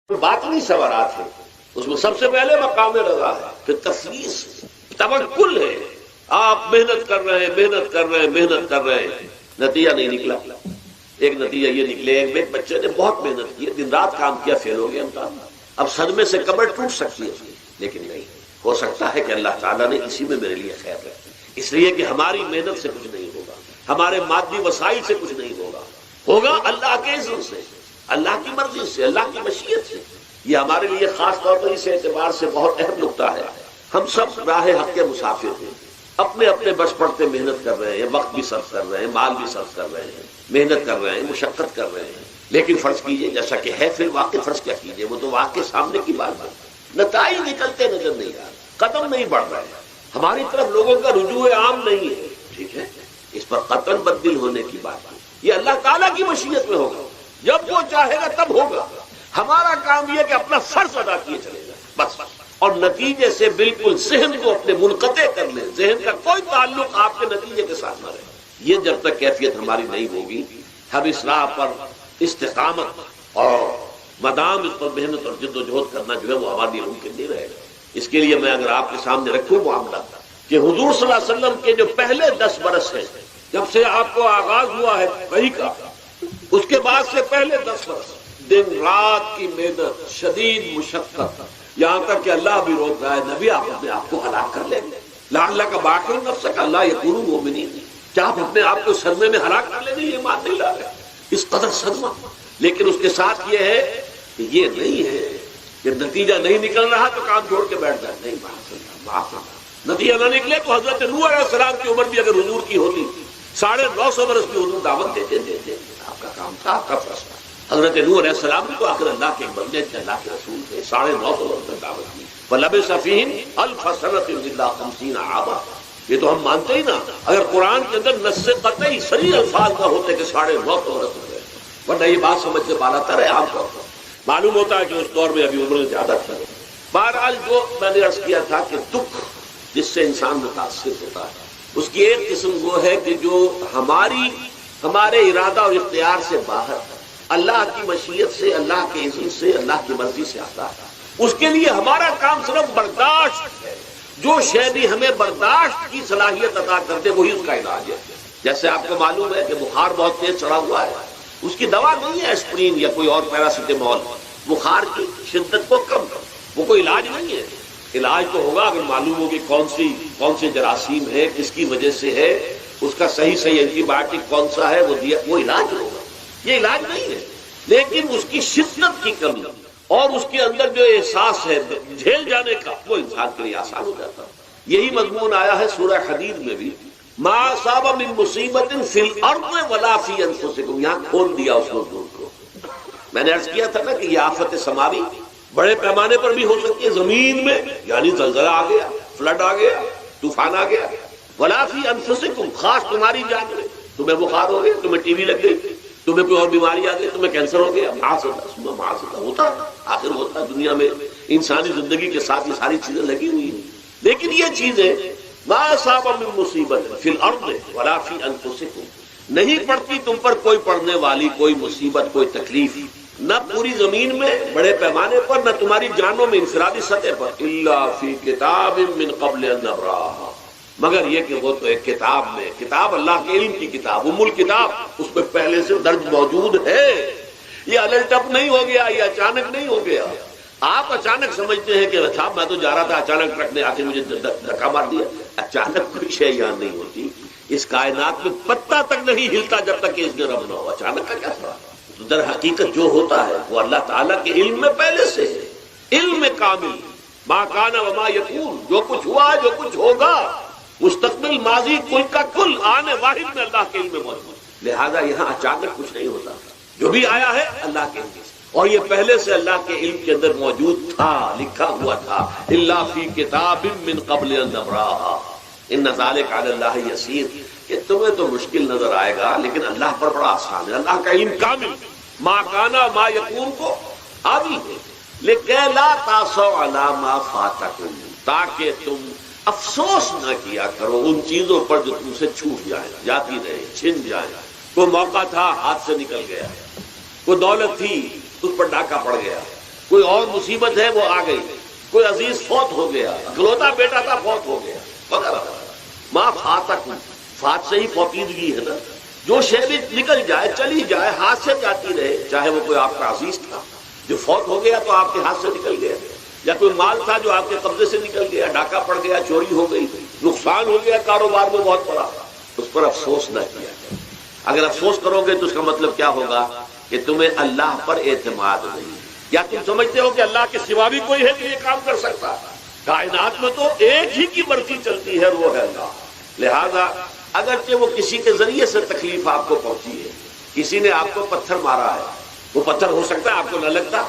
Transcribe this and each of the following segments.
باطنی ثمرات ہیں، اس میں سب سے پہلے مقام رضا ہے، پھر تفویض، توکل ہے. آپ محنت کر رہے ہیں، محنت کر رہے ہیں، محنت کر رہے ہیں، نتیجہ نہیں نکلا. ایک نتیجہ یہ نکلے، ایک بچے نے بہت محنت کی، دن رات کام کیا، فیل ہو گیا امتحان. اب صدمے سے کمر ٹوٹ سکتی ہے، لیکن نہیں، ہو سکتا ہے کہ اللہ تعالیٰ نے اسی میں میرے لیے خیر رکھی. اس لیے کہ ہماری محنت سے کچھ نہیں ہوگا، ہمارے مادی وسائل سے کچھ نہیں ہوگا، ہوگا اللہ کے اذن سے، اللہ کی مرضی سے، اللہ کی مشیت سے. یہ ہمارے لیے خاص طور پر اس اعتبار سے بہت اہم نقطہ ہے. ہم سب راہ حق کے مسافر ہیں، اپنے اپنے بس پڑتے محنت کر رہے ہیں، وقت بھی صرف کر رہے ہیں، مال بھی صرف کر رہے ہیں، محنت کر رہے ہیں، مشقت کر رہے ہیں. لیکن فرض کیجئے جیسا کہ ہے پھر واقع، فرض کیا کیجئے، وہ تو واقع سامنے کی بات ہے، نتائج نکلتے نظر نہیں آ رہے، قدم نہیں بڑھ رہے ہیں، ہماری طرف لوگوں کا رجوع عام نہیں ہے. ٹھیک ہے، اس پر قطعاً بدل ہونے کی بات ہے. یہ اللہ تعالیٰ کی مشیت میں ہوگا، جب وہ چاہے گا تب ہوگا. ہمارا کام یہ کہ اپنا فرض ادا کیے چلے جائیں بس، اور نتیجے سے بالکل ذہن کو اپنے منقطع کر لیں، ذہن کا کوئی تعلق آپ کے نتیجے کے ساتھ نہ رہے. یہ جب تک کیفیت ہماری نہیں ہوگی، ہم اس راہ پر استقامت اور مدام اس پر محنت اور جد و جہد کرنا جو ہے وہ ہمارے لیے ممکن نہیں رہے گا. اس کے لیے میں اگر آپ کے سامنے رکھوں معاملہ کہ حضور صلی اللہ علیہ وسلم کے جو پہلے 10 برس ہیں، جب سے آپ کو آغاز ہوا ہے وحی کا، اس کے بعد سے پہلے 10 برس دن رات کی محنت، شدید مشقت، یہاں تک کہ اللہ بھی روک رہا ہے، نبی آپ اپنے آپ کو ہلاک کر لیں گے. اللہ کا باقی نفس کا اللہ یکون مومنین، کیا آپ اپنے آپ کو صدمے میں ہلاک کر لیں گے؟ یہ بات نہیں لا رہے، اس قدر صدمہ. لیکن اس کے ساتھ یہ ہے کہ یہ نہیں ہے کہ نتیجہ نہیں نکل رہا تو کام چھوڑ کے بیٹھ جائے. نہیں، معاف نتیجہ نہ نکلے تو حضرت نوح علیہ السلام کی عمر بھی اگر حضور کی ہوتی 950 برس کی حضور دعوت دیتے، آپ کا کام تھا، آپ کا فیصلہ. حضرت نوح علیہ السلام بھی تو آخر اللہ کے بندے تھے، اللہ کے رسول تھے، 950 برس تک دعوت دی. فَلَبِثَ فِيهِمْ أَلْفَ سَنَةٍ إِلَّا 50 عَامًا. یہ تو ہم مانتے ہی نا، اگر قرآن کے اندر نص قطعی صریح الفاظ نہ ہوتے کہ 950 برس ہو گئے، ورنہ یہ بات سمجھ سے بالا تر ہے. عام طور پر معلوم ہوتا ہے کہ اس دور میں ابھی عمر زیادہ تھا. بہرحال جو میں نے عرض کیا تھا کہ دکھ جس سے انسان متاثر ہوتا ہے، اس کی ایک قسم وہ ہے کہ جو ہمارے ارادہ اور اختیار سے باہر، اللہ کی مشیت سے، اللہ کے اذن سے، اللہ کی مرضی سے آتا ہے. اس کے لیے ہمارا کام صرف برداشت ہے. جو شے بھی ہمیں برداشت کی صلاحیت عطا کر دے وہی اس کا علاج ہے. جیسے آپ کو معلوم ہے کہ بخار بہت تیز چڑھا ہوا ہے، اس کی دوا نہیں ہے اسپرین یا کوئی اور پیراسیٹامول بخار کی شدت کو کم کرو، وہ کوئی علاج نہیں ہے. علاج تو ہوگا اگر معلوم ہو کہ کون سے جراثیم ہے، کس کی وجہ سے ہے، اس کا صحیح اینٹی بایوٹک کون سا ہے، وہ علاج ہوگا. یہ علاج نہیں ہے. لیکن اس کی شدت کی کمی اور اس کے اندر جو احساس ہے جھیل جانے کا، وہ انسان کے لیے آسان ہو جاتا. یہی مضمون آیا ہے سورہ حدید میں بھی، ما اصاب من مصیبت فی الارض ولا فی انفسکم. یہاں کھول دیا اس مضمون کو. میں نے عرض کیا تھا نا کہ یہ آفت سماوی بڑے پیمانے پر بھی ہو سکتی ہے، زمین میں یعنی زلزلہ آ گیا، فلڈ آ گیا، طوفان آ گیا. ولا فی انفسکم، خاص تمہاری جان میں، تمہیں بخار ہو گیا، تمہیں ٹی وی لگ گئی، تمہیں کوئی اور بیماری آ گئی، تمہیں کینسر ہو گیا، معاذ اللہ ہوتا آخر ہوتا ہے. دنیا میں انسانی زندگی کے ساتھ یہ ساری چیزیں لگی ہوئی ہیں. لیکن یہ چیزیں ما اصاب من مصیبت فی الارض ولا فی انفسکم، نہیں پڑتی تم پر کوئی پڑنے والی کوئی مصیبت، کوئی تکلیف، نہ پوری زمین میں بڑے پیمانے پر، نہ تمہاری جانوں میں انفرادی سطح پر، الا فی کتاب من قبل ان نبراها، مگر یہ کہ وہ تو ایک کتاب میں، کتاب اللہ کے علم کی کتاب، ام الکتاب، اس میں پہلے سے درج موجود ہے. یہ الٹ اپ نہیں ہو گیا، یہ اچانک نہیں ہو گیا. آپ اچانک سمجھتے ہیں کہ صاحب میں تو جا رہا تھا، اچانک ٹرک نے آ کے مجھے دھکا مار دیا. اچانک کوئی شے یہاں نہیں ہوتی. اس کائنات میں پتہ تک نہیں ہلتا جب تک کہ اس نے رب نہ ہو. اچانک کا کیا سوال؟ در حقیقت جو ہوتا ہے وہ اللہ تعالیٰ کے علم میں پہلے سے ہے، علم کامل. ما کان وما یکون، جو کچھ ہوا جو کچھ ہوگا، مستقبل ماضی کل کا کل آنے واحد میں اللہ کے علم میں موجود. لہذا یہاں اچانک کچھ نہیں ہوتا، جو بھی آیا ہے اللہ کے علم سے، اور یہ پہلے سے اللہ کے علم کے اندر موجود تھا، لکھا ہوا تھا. الا فی کتاب من قبل ان نبراها ان ذلک علی اللہ یسیر. کہ تمہیں تو مشکل نظر آئے گا لیکن اللہ پر بڑا آسان ہے. اللہ کا علم کامل، ما کانا ما یکون کو آگی ہے. لیکن لا تاسوا علی ما فاتکم، تاکہ تم افسوس نہ کیا کرو ان چیزوں پر جو تم سے چھوٹ جائیں، جاتی رہے، چھن جائیں. کوئی موقع تھا ہاتھ سے نکل گیا، کوئی دولت تھی اس پر ڈاکہ پڑ گیا، کوئی اور مصیبت ہے وہ آ گئی، کوئی عزیز فوت ہو گیا، اکلوتا بیٹا تھا فوت ہو گیا وغیرہ۔ ماں فاتکم، فات سے ہی فوتیدگی ہے نا، جو شے بھی نکل جائے چلی جائے ہاتھ سے جاتی رہے، چاہے وہ کوئی آپ کا عزیز تھا جو فوت ہو گیا تو آپ کے ہاتھ سے نکل گیا، یا کوئی مال تھا جو آپ کے قبضے سے نکل گیا، ڈاکہ پڑ گیا، چوری ہو گئی، نقصان ہو گیا کاروبار میں بہت بڑا، اس پر افسوس نہ کیا جائے۔ اگر افسوس کرو گے تو اس کا مطلب کیا ہوگا کہ تمہیں اللہ پر اعتماد نہیں، یا تم سمجھتے ہو کہ اللہ کے سوا بھی کوئی ہے جو یہ کام کر سکتا؟ کائنات میں تو ایک ہی کی مرضی چلتی ہے، وہ ہے اللہ۔ لہذا اگرچہ وہ کسی کے ذریعے سے تکلیف آپ کو پہنچی ہے، کسی نے آپ کو پتھر مارا ہے، وہ پتھر ہو سکتا ہے آپ کو نہ لگتا،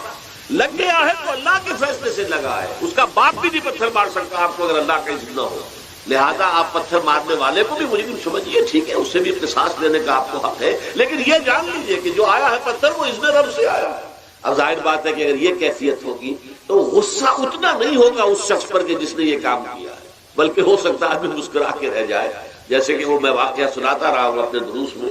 لگ گیا ہے تو اللہ کے فیصلے سے لگا ہے، اس کا باپ بھی نہیں پتھر مار سکتا آپ کو اگر اللہ کا اذن نہ ہو۔ لہذا آپ پتھر مارنے والے کو بھی مجرم سمجھیے، ٹھیک ہے، اس سے بھی قصاص لینے کا آپ کو حق ہے، لیکن یہ جان لیجئے کہ جو آیا ہے پتھر وہ اذن رب سے آیا ہے۔ اب ظاہر بات ہے کہ اگر یہ کیفیت ہوگی تو غصہ اتنا نہیں ہوگا اس شخص پر کہ جس نے یہ کام کیا ہے، بلکہ ہو سکتا ہے آدمی مسکرا کے رہ جائے، جیسے کہ وہ میں واقعہ سناتا رہا ہوں اپنے دروس میں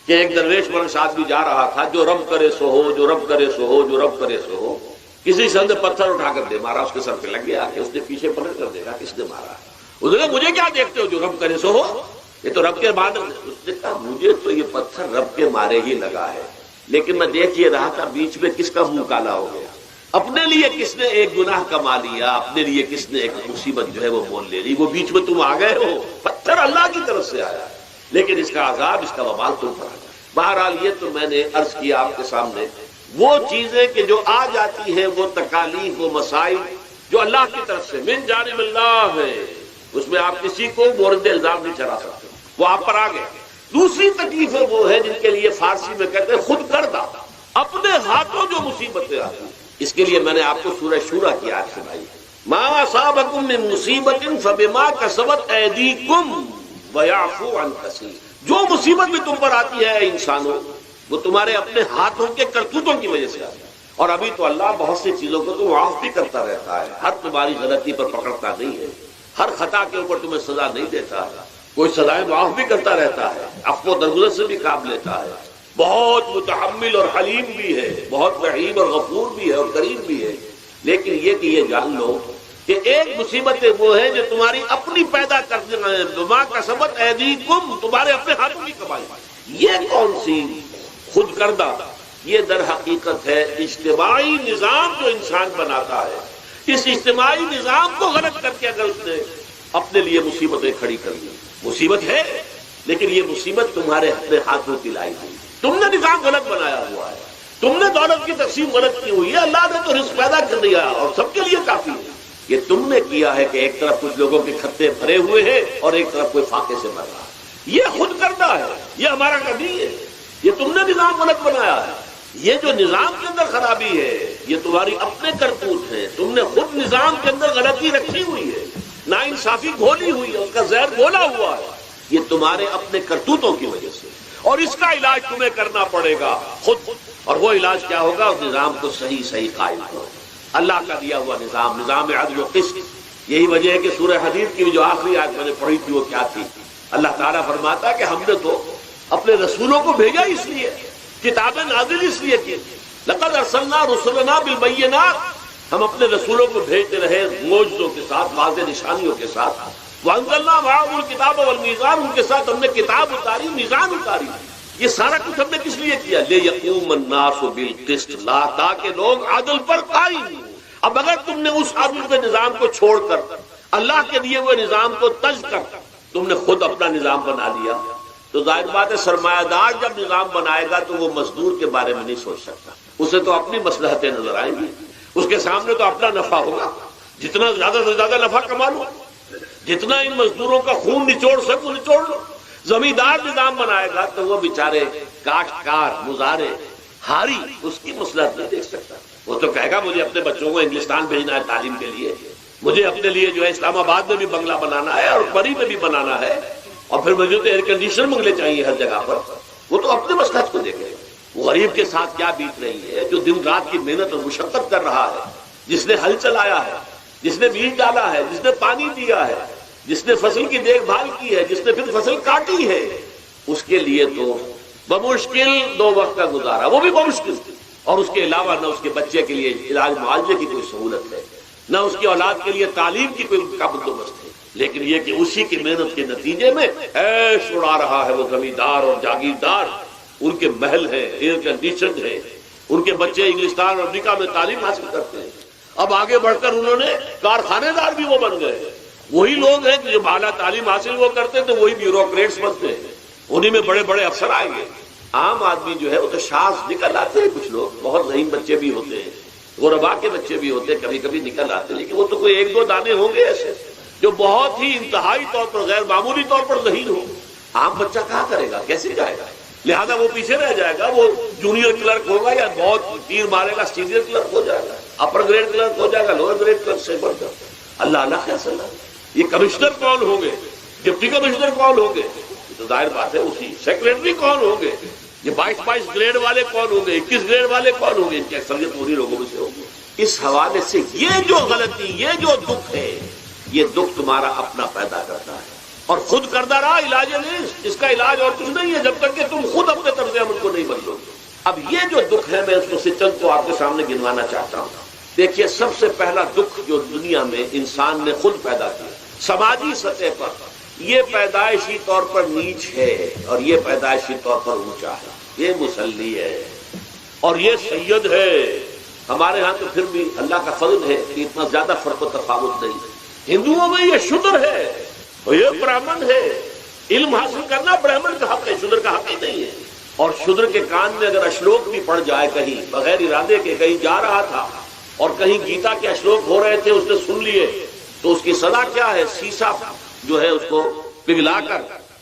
کہ ایک درویش برش آدمی جا رہا تھا، جو رب کرے سو ہو، جو رب کرے سو ہو، جو رب کرے سو ہو، کسی سند پتھر اٹھا کر دے مارا، اس کے سر پہ لگ گیا کہ اس نے پیچھے پلٹ کر دیکھا کس نے مارا، اس نے کہا مجھے کیا دیکھتے ہو، جو رب کرے سو ہو، یہ تو رب کے بعد۔ اس نے کہا مجھے تو یہ پتھر رب کے مارے ہی لگا ہے، لیکن میں دیکھ یہ رہا تھا بیچ میں کس کا منہ کالا ہو گیا، اپنے لیے کس نے ایک گناہ کما لیا، اپنے لیے کس نے ایک مصیبت جو ہے وہ مول لے لی، وہ بیچ میں تم آ گئے ہو، پتھر اللہ کی طرف سے آیا ہے، لیکن اس کا عذاب، اس کا وبال تم پر آ جائے۔ بہرحال یہ تو میں نے عرض کیا آپ کے سامنے، وہ چیزیں کہ جو آ جاتی ہیں، وہ تکالیف، وہ مسائل جو اللہ کی طرف سے من جانب اللہ ہے، اس میں آپ کسی کو مورد الزام نہیں چڑھا سکتے، وہ آپ پر آ گئے۔ دوسری تکلیفیں وہ ہے جن کے لیے فارسی میں کہتے ہیں خود کردہ، اپنے ہاتھوں جو مصیبتیں آتی ہیں۔ اس کے لیے میں نے آپ کو سورہ شورى کی آیت سنائی، ما اصابکم من مصیبت فبما کسبت ایدیکم ویعفو عن کثیر، جو مصیبت بھی تم پر آتی ہے انسانوں، وہ تمہارے اپنے ہاتھوں کے کرتوتوں کی وجہ سے آتی ہے، اور ابھی تو اللہ بہت سی چیزوں کو تو معاف بھی کرتا رہتا ہے، ہر تمہاری غلطی پر پکڑتا نہیں ہے، ہر خطا کے اوپر تمہیں سزا نہیں دیتا، کوئی سزائیں معاف بھی کرتا رہتا ہے، عفو و درگزر سے بھی کام لیتا ہے، بہت متحمل اور حلیم بھی ہے، بہت رحیم اور غفور بھی ہے اور کریم بھی ہے۔ لیکن یہ کہ یہ جان لو کہ ایک مصیبتیں وہ ہیں جو تمہاری اپنی پیدا کرنے ہیں، بما کسبت ایدیکم، تمہارے اپنے ہاتھوں کی کمائی۔ یہ کون سی خود کردہ؟ یہ در حقیقت ہے اجتماعی نظام جو انسان بناتا ہے، اس اجتماعی نظام کو غلط کر کے اگر اس نے اپنے لیے مصیبتیں کھڑی کر لی، مصیبت ہے لیکن یہ مصیبت تمہارے اپنے ہاتھوں کی لائی ہوئی، تم نے نظام غلط بنایا ہوا ہے، تم نے دولت کی تقسیم غلط کی ہوئی ہے، اللہ نے تو رزق پیدا کر دیا اور سب کے لیے کافی ہے، یہ تم نے کیا ہے کہ ایک طرف کچھ لوگوں کے کھتے بھرے ہوئے ہیں اور ایک طرف کوئی فاقے سے بھر رہا ہے، یہ خود کردہ ہے، یہ ہمارا کبھی ہے، یہ تم نے نظام غلط بنایا ہے، یہ جو نظام کے اندر خرابی ہے یہ تمہاری اپنے کرتوت ہے، تم نے خود نظام کے اندر غلطی رکھی ہوئی ہے، ناانصافی گھولی ہوئی ہے، اس کا زہر گھولا ہوا ہے، یہ تمہارے اپنے کرتوتوں کی وجہ سے، اور اس کا علاج تمہیں کرنا پڑے گا خود، اور وہ علاج کیا ہوگا؟ اس نظام کو صحیح قائم کرو، اللہ کا دیا ہوا نظام، نظام عدل و قسط۔ یہی وجہ ہے کہ سورہ حدید کی جو آخری آیت میں نے پڑھی تھی وہ کیا تھی؟ اللہ تعالیٰ فرماتا ہے کہ ہم نے تو اپنے رسولوں کو بھیجا اس لیے، کتابیں نازل اس لیے کی، لقد ارسلنا رسلنا بالبینات، ہم اپنے رسولوں کو بھیجتے رہے معجزوں کے ساتھ، واضح نشانیوں کے ساتھ، وانزلنا معهم الکتاب والمیزان، ان کے ساتھ ہم نے کتاب اتاری، میزان اتاری، یہ سارا کچھ ہم نے کس لیے کیا؟ لیقوم الناس بالقسط، تاکہ لوگ عدل پر قائم ہوں۔ اب اگر تم نے اس عدل کے نظام کو چھوڑ کر اللہ کے دیے ہوئے نظام کو تج کر تم نے خود اپنا نظام بنا لیا، تو ظاہر بات ہے سرمایہ دار جب نظام بنائے گا تو وہ مزدور کے بارے میں نہیں سوچ سکتا، اسے تو اپنی مصلحتیں نظر آئیں گی، اس کے سامنے تو اپنا نفع ہوگا، جتنا زیادہ سے زیادہ نفع کما لو، جتنا ان مزدوروں کا خون نچوڑ سکو نچوڑ لو۔ زمیندار نظام بنائے گا تو وہ بیچارے کاشتکار مزارے ہاری اس کی مصلحت نہیں دیکھ سکتا، وہ تو کہے گا مجھے اپنے بچوں کو انگلستان بھیجنا ہے تعلیم کے لیے، مجھے اپنے لیے جو ہے اسلام آباد میں بھی بنگلہ بنانا ہے اور بری میں بھی بنانا ہے، اور پھر مجھے تو ایئر کنڈیشنر بنگلے چاہیے ہر جگہ پر، وہ تو اپنے مصلحت کو دیکھے۔ وہ غریب کے ساتھ کیا بیت رہی ہے جو دن رات کی محنت اور مشقت کر رہا ہے، جس نے ہل چلایا ہے، جس نے بیج ڈالا ہے، جس نے پانی دیا ہے، جس نے فصل کی دیکھ بھال کی ہے، جس نے پھر فصل کاٹی ہے، اس کے لیے تو بمشکل 2 وقت کا گزارا، وہ بھی بمشکل، اور اس کے علاوہ نہ اس کے بچے کے لیے علاج معالجے کی کوئی سہولت ہے، نہ اس کی اولاد کے لیے تعلیم کی کوئی کا بندوبست ہے، لیکن یہ کہ اسی کی محنت کے نتیجے میں عیش اڑا رہا ہے وہ زمیندار اور جاگیردار، ان کے محل ہیں، ایئر کنڈیشنڈ ہیں، ان کے بچے انگلستان اور امریکہ میں تعلیم حاصل کرتے ہیں، اب آگے بڑھ کر انہوں نے کارخانے دار بھی وہ بن گئے، وہی لوگ ہیں کہ جو اعلیٰ تعلیم حاصل وہ کرتے تھے وہی بیوروکریٹس بنتے ہیں، انہی میں بڑے بڑے افسر آئیں گے۔ عام آدمی جو ہے وہ تو شاذ نکل آتے ہیں، کچھ لوگ بہت ذہین بچے بھی ہوتے ہیں، غربا کے بچے بھی ہوتے ہیں، کبھی کبھی نکل آتے ہیں، لیکن وہ تو کوئی ایک دو دانے ہوں گے ایسے جو بہت ہی انتہائی طور پر غیر معمولی طور پر ذہین ہو۔ عام بچہ کہاں کرے گا، کیسے جائے گا؟ لہذا وہ پیچھے رہ جائے گا، وہ جونیئر کلرک ہوگا یا بہت تیر مارے گا سینئر کلرک ہو جائے گا، اپر گریڈ کلرک ہو جائے گا، لوور گریڈ کلرک سے بڑھ کر اللہ اللہ کیا صلاح۔ یہ کمشنر کون ہوں گے، ڈپٹی کمشنر کون ہوں گے، تو ظاہر بات ہے اسی سیکریٹری کون ہوں گے، یہ 22 گریڈ والے کون ہوں گے، 21 گریڈ والے کون ہوں گے، ان کی اکثریت پوری لوگوں میں سے ہوگی۔ اس حوالے سے یہ جو غلطی، یہ جو دکھ ہے، یہ دکھ تمہارا اپنا پیدا کرتا ہے، اور خود کردہ رہا علاج نہیں، اس کا علاج اور کچھ نہیں ہے جب تک کہ تم خود اپنے طرز عمل کو نہیں بدلو گے۔ اب یہ جو دکھ ہے میں اس کو سے چند کو آپ کے سامنے گنوانا چاہتا ہوں۔ دیکھیے، سب سے پہلا دکھ جو دنیا میں انسان نے خود پیدا کیا سماجی سطح پر، یہ پیدائشی طور پر نیچ ہے اور یہ پیدائشی طور پر اونچا ہے، یہ مسلی ہے اور یہ سید ہے۔ ہمارے ہاں تو پھر بھی اللہ کا فضل ہے کہ اتنا زیادہ فرق و تفاوت نہیں ہے۔ ہندوؤں میں یہ شودر ہے اور یہ برہمن ہے، علم حاصل کرنا برہمن کا حق ہے، شودر کا حق ہی نہیں ہے۔ اور شودر کے کان میں اگر اشلوک بھی پڑ جائے کہیں بغیر ارادے کے، کہیں جا رہا تھا اور کہیں گیتا کے اشلوک ہو رہے تھے، اس نے سن لیے، تو اس کی سزا کیا ہے؟ سیسا جو ہے اس کو پگھلا کر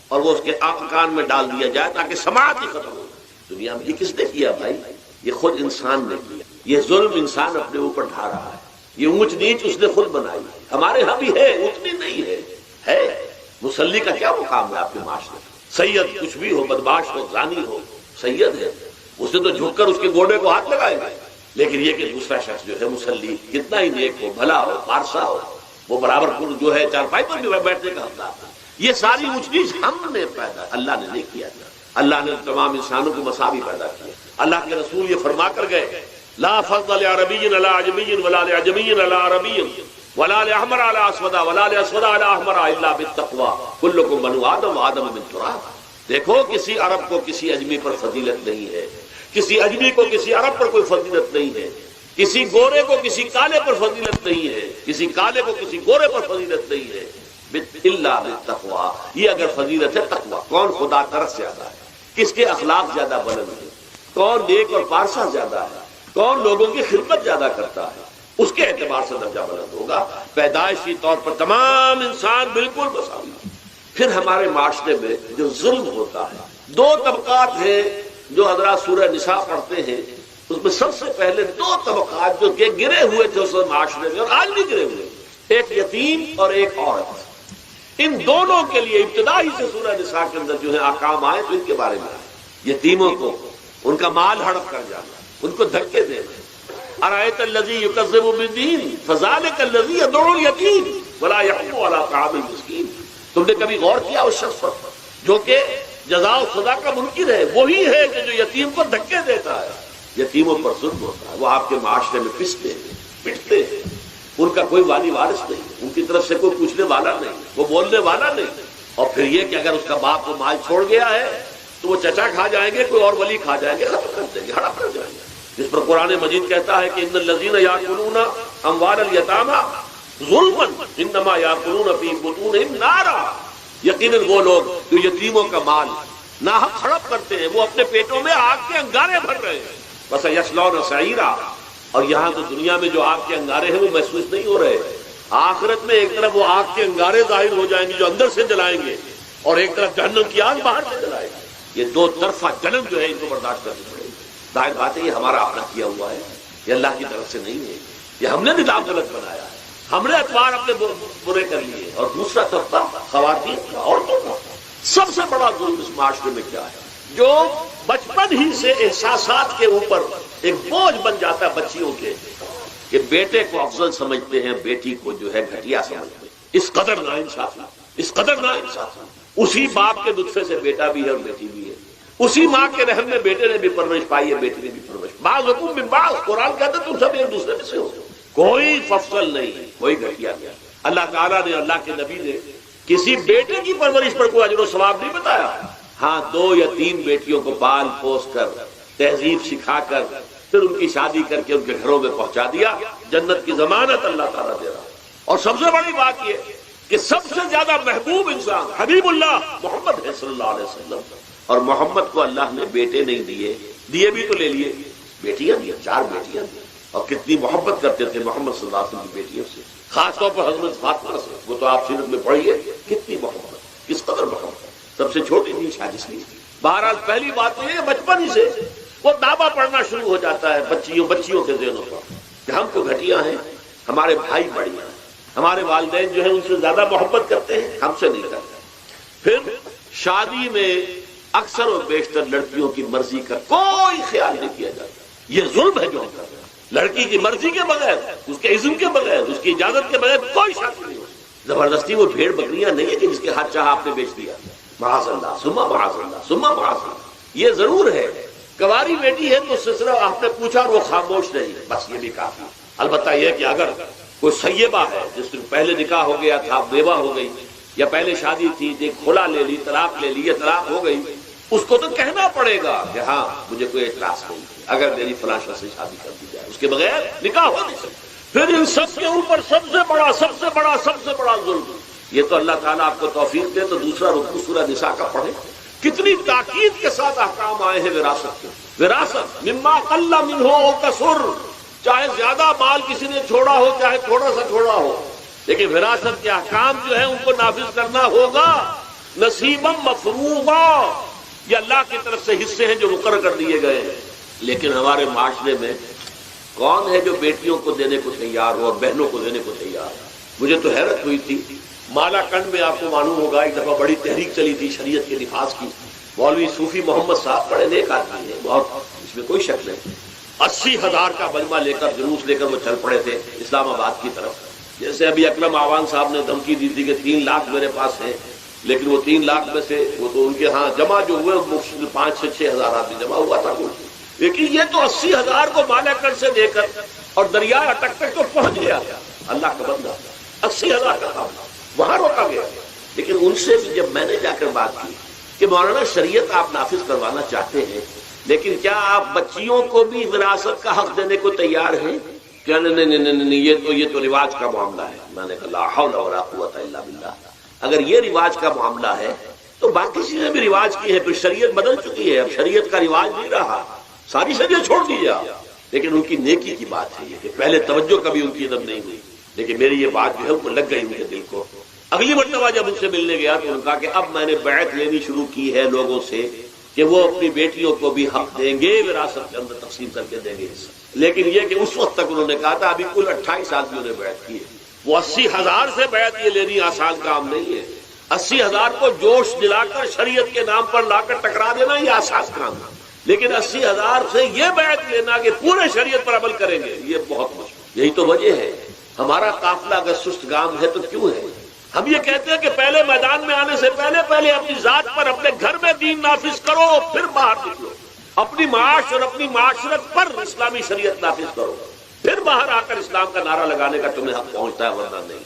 اور وہ اس کے کان میں ڈال دیا جائے تاکہ سماعت ہی ختم ہو۔ دنیا میں یہ کس نے کیا بھائی؟ یہ خود انسان نے کیا۔ یہ ظلم انسان اپنے اوپر ڈھا رہا ہے، یہ اونچ نیچ اس نے خود بنائی۔ ہمارے ہاں بھی ہے، اتنی نہیں ہے۔ مسلی کا کیا مقام ہے آپ کے معاشرے؟ سید کچھ بھی ہو، بدمعاش ہو، زانی ہو، سید ہے، اسے تو جھک کر اس کے گوڑے کو ہاتھ لگائے گا۔ لیکن یہ کہ دوسرا شخص جو ہے مسلی، کتنا ہی نیک ہو، بھلا ہو، پارسا ہو، وہ برابر پور جو ہے چارپائی پر بھی بیٹھنے کا حقدار تھا۔ یہ ساری اونچ نیچ ہم نے پیدا، اللہ نے نہیں کیا تھا۔ اللہ نے تمام انسانوں کو مساوی پیدا کیا۔ اللہ کے رسول یہ فرما کر گئے، لا فضل لعربی علی عجمی ولا لعجمی علی عربی ولا لأحمر علی اسود ولا لأسود علی احمر الا بالتقوی کلکم بنو آدم وآدم من تراب۔ دیکھو، کسی عرب کو کسی اجمی پر فضیلت نہیں ہے، کسی اجمی کو کسی عرب پر کوئی فضیلت نہیں ہے، کسی گورے کو کسی کالے پر فضیلت نہیں ہے، کسی کالے کو کسی گورے پر فضیلت نہیں ہے، الا بالتقوی۔ یہ اگر فضیلت ہے تقوی، کون خدا ترس زیادہ ہے، کس کے اخلاق زیادہ بلند ہے، کون نیک اور پارسا زیادہ ہے، کون لوگوں کی خدمت زیادہ کرتا ہے، اس کے اعتبار سے درجہ بلند ہوگا۔ پیدائشی طور پر تمام انسان بالکل مساوی۔ پھر ہمارے معاشرے میں جو ظلم ہوتا ہے، دو طبقات ہیں جو حضرات سورہ نساء پڑھتے ہیں، اس میں سب سے پہلے دو طبقات جو کہ گرے ہوئے تھے اس معاشرے میں اور آج بھی گرے ہوئے، ایک یتیم اور ایک عورت۔ ان دونوں کے لیے ابتدائی سے سورہ نساء کے اندر جو ہے احکام آئے تو ان کے بارے میں آئے۔ یتیموں کو ان کا مال ہڑپ کر جانا، ان کو دھکے دینا۔ ارأیت الذی یکذب بالدین فذلک الذی یدعو الیتیم ولا یحض علی طعام المسکین۔ تم نے کبھی غور کیا اس شخص پر جو کہ جزا و سزا کا منکر ہے؟ وہی ہے کہ جو یتیم کو دھکے دیتا ہے، یتیموں پر ظلم ہوتا ہے۔ وہ آپ کے معاشرے میں پٹتے ہیں، ان کا کوئی والی وارث نہیں، ان کی طرف سے کوئی پوچھنے والا نہیں، وہ بولنے والا نہیں۔ اور پھر یہ کہ اگر اس کا باپ کو مال چھوڑ گیا ہے تو وہ چچا کھا جائیں گے، کوئی اور ولی کھا جائیں گے، ختم کر دیں گے، ہڑپ کر جائیں گے۔ جس پر قرآن مجید کہتا ہے کہ ان الذین یاکلون اموال الیتامی ظلما انما یاکلون فی بطونہم نارا۔ یقیناً وہ لوگ جو یتیموں کا مال ناحق ہڑپ کرتے ہیں وہ اپنے پیٹوں میں آگ کے انگارے بھر رہے ہیں۔ بس یصلون سعیرا۔ اور یہاں تو دنیا میں جو آگ کے انگارے ہیں وہ محسوس نہیں ہو رہے، آخرت میں ایک طرف وہ آگ کے انگارے ظاہر ہو جائیں گے جو اندر سے جلائیں گے، اور ایک طرف جہنم کی آگ باہر سے جلائے گی۔ یہ دو طرفہ جنم جو ہے ان کو برداشت کرنی پڑے گی۔ ظاہر بات ہے یہ ہمارا اپنا کیا ہوا ہے، یہ اللہ کی طرف سے نہیں ہے، یہ ہم نے نظام غلط بنایا ہے، ہم نے اطوار اپنے برے کر لیے۔ اور دوسرا طبقہ خواتین کا، عورتوں کا۔ سب سے بڑا ظلم اس معاشرے میں کیا ہے؟ جو بچپن ہی سے احساسات کے اوپر ایک بوجھ بن جاتا ہے بچیوں کے، کہ بیٹے کو افضل سمجھتے ہیں، بیٹی کو جو ہے گھٹیا سمجھتے ہیں۔ اس قدر ناانصافی، اس قدر ناانصافی۔ اسی باپ کے نطفے سے بیٹا بھی ہے اور بیٹی بھی ہے، اسی ماں کے رحم میں بیٹے نے بھی پرورش پائی ہے، بیٹی نے بھی پرورش بعضکم من بعض، قرآن کہتا ہے تم سب ایک دوسرے میں سے ہو، کوئی فصل نہیں، کوئی گھٹیا نہیں۔ اللہ تعالیٰ نے، اللہ کے نبی نے کسی بیٹے کی پرورش پر کوئی اجر و ثواب نہیں بتایا، ہاں 2 یا 3 بیٹیوں کو پال پوس کر، تہذیب سکھا کر، پھر ان کی شادی کر کے ان کے گھروں میں پہنچا دیا، جنت کی ضمانت اللہ تعالیٰ دے رہا۔ اور سب سے بڑی بات یہ کہ سب سے زیادہ محبوب انسان حبیب اللہ محمد ہے صلی اللہ علیہ وسلم، اور محمد کو اللہ نے بیٹے نہیں دیے بھی تو لے لیے، بیٹیاں دی، 4 بیٹیاں دی، اور کتنی محبت کرتے تھے محمد صلی اللہ علیہ وسلم کی بیٹیوں سے، خاص طور پر حضرت فاطمہ سے، وہ تو آپ سیرت میں پڑھیے کتنی محبت، کس قدر محبت، سب سے چھوٹی تھی شائستہ تھی۔ بہرحال پہلی بات یہ ہے بچپن ہی سے وہ دعویٰ پڑھنا شروع ہو جاتا ہے بچیوں کے ذہنوں پر کہ ہم کو گھٹیا ہیں، ہمارے بھائی بڑھیا ہیں، ہمارے والدین جو ہیں ان سے زیادہ محبت کرتے ہیں، ہم سے نہیں کرتے۔ پھر شادی میں اکثر اور بیشتر لڑکیوں کی مرضی کا کوئی خیال نہیں کیا جاتا، یہ ظلم ہے جو ہم کر رہے ہیں۔ لڑکی کی مرضی کے بغیر، اس کے اذن کے بغیر، اس کی اجازت کے بغیر کوئی شادی نہیں ہوتی۔ زبردستی وہ بھیڑ بکریاں نہیں ہے کہ جس کے ہاتھ چاہا آپ نے بیچ دیا، معاذ اللہ ثم معاذ اللہ ثم معاذ اللہ۔ یہ ضرور ہے کنواری بیٹی ہے تو اس سے صرف آپ نے پوچھا اور وہ خاموش رہی، بس یہ بھی کافی۔ البتہ یہ کہ اگر کوئی سیبہ ہے جس نے پہلے نکاح ہو گیا تھا، بیوہ ہو گئی، یا پہلے شادی تھی ایک کھلا لے لی، طلاق لے لی یا طلاق ہو گئی، اس کو تو کہنا پڑے گا کہ ہاں مجھے کوئی اعتراض نہیں اگر میری فلاں شخص سے شادی کر دی جائے، اس کے بغیر نکاح ہو نہیں سکتا۔ پھر ان سب کے اوپر سب سے بڑا ظلم، یہ تو اللہ تعالیٰ آپ کو توفیق دے تو دوسرا رکوع سورہ نساء کا پڑھیں، کتنی تاکید کے ساتھ احکام آئے ہیں وراثت کے۔ وراثت مما قل منہ او کثر، چاہے زیادہ مال کسی نے چھوڑا ہو چاہے تھوڑا سا چھوڑا ہو، لیکن وراثت کے احکام جو ہیں ان کو نافذ کرنا ہوگا۔ نصیبا مفروضا، یہ اللہ کی طرف سے حصے ہیں جو مقرر کر دیے گئے ہیں۔ لیکن ہمارے معاشرے میں کون ہے جو بیٹیوں کو دینے کو تیار ہو اور بہنوں کو دینے کو تیار ہو؟ مجھے تو حیرت ہوئی تھی، مالا کنڈ میں آپ کو معلوم ہوگا ایک دفعہ بڑی تحریک چلی تھی شریعت کے لحاظ کی، مولوی صوفی محمد صاحب بڑے نیک آدمی ہیں، بہت، اس میں کوئی شک نہیں، 80,000 کا مجمع لے کر جلوس لے کر وہ چل پڑے تھے اسلام آباد کی طرف۔ جیسے ابھی اکرم آوان صاحب نے دھمکی دی تھی کہ 3 لاکھ میرے پاس ہیں، لیکن وہ 3 لاکھ میں سے وہ تو ان کے ہاں جمع جو ہوئے 5 سے 6 ہزار آدمی جمع ہوا تھا، لیکن یہ تو 80,000 کو مالا کنڈ سے لے کر اور دریا اٹک تک تو پہنچ گیا تھا۔ اللہ کا بندہ 80,000 کا تھا، وہاں روکا گیا۔ لیکن ان سے بھی جب میں نے جا کر بات کی کہ مولانا شریعت آپ نافذ کروانا چاہتے ہیں، لیکن کیا آپ بچیوں کو بھی وراثت کا حق دینے کو تیار ہیں؟ کہ نہیں، یہ تو رواج کا معاملہ ہے۔ میں نے کہا لا حول ولا قوت الا باللہ، اگر یہ رواج کا معاملہ ہے تو باقی چیزیں بھی رواج کی ہیں، پھر شریعت بدل چکی ہے، اب شریعت کا رواج نہیں رہا، ساری شریعت چھوڑ دیجیے آپ۔ لیکن ان کی نیکی کی بات ہے یہ کہ پہلے توجہ کبھی ان کی ادب نہیں ہوئی، لیکن میری یہ بات جو ہے ان کو لگ گئی ان کے دل کو۔ اگلی مرتبہ جب ان سے ملنے گیا تو انہوں نے کہا کہ اب میں نے بیعت لینی شروع کی ہے لوگوں سے کہ وہ اپنی بیٹیوں کو بھی حق دیں گے، وراثت کے اندر تقسیم کر کے دیں گے۔ لیکن یہ کہ اس وقت تک انہوں نے کہا تھا، ابھی کل 28 آدمیوں نے بیعت کی ہے۔ وہ 80,000 سے بیعت یہ لینی آسان کام نہیں ہے، 80,000 کو جوش دلا کر شریعت کے نام پر لا کر ٹکرا دینا یہ آسان کام ہے، لیکن 80,000 سے یہ بیعت لینا کہ پورے شریعت پر عمل کریں گے، یہ بہت مشکل۔ یہی تو وجہ ہے ہمارا قافلہ اگر سست گام ہے تو کیوں ہے؟ ہم یہ کہتے ہیں کہ پہلے میدان میں آنے سے پہلے اپنی ذات پر، اپنے گھر میں دین نافذ کرو، پھر باہر نکلو، اپنی معاش اور اپنی معاشرت پر اسلامی شریعت نافذ کرو، پھر باہر آ کر اسلام کا نعرہ لگانے کا تمہیں حق پہنچتا ہے، ورنہ نہیں۔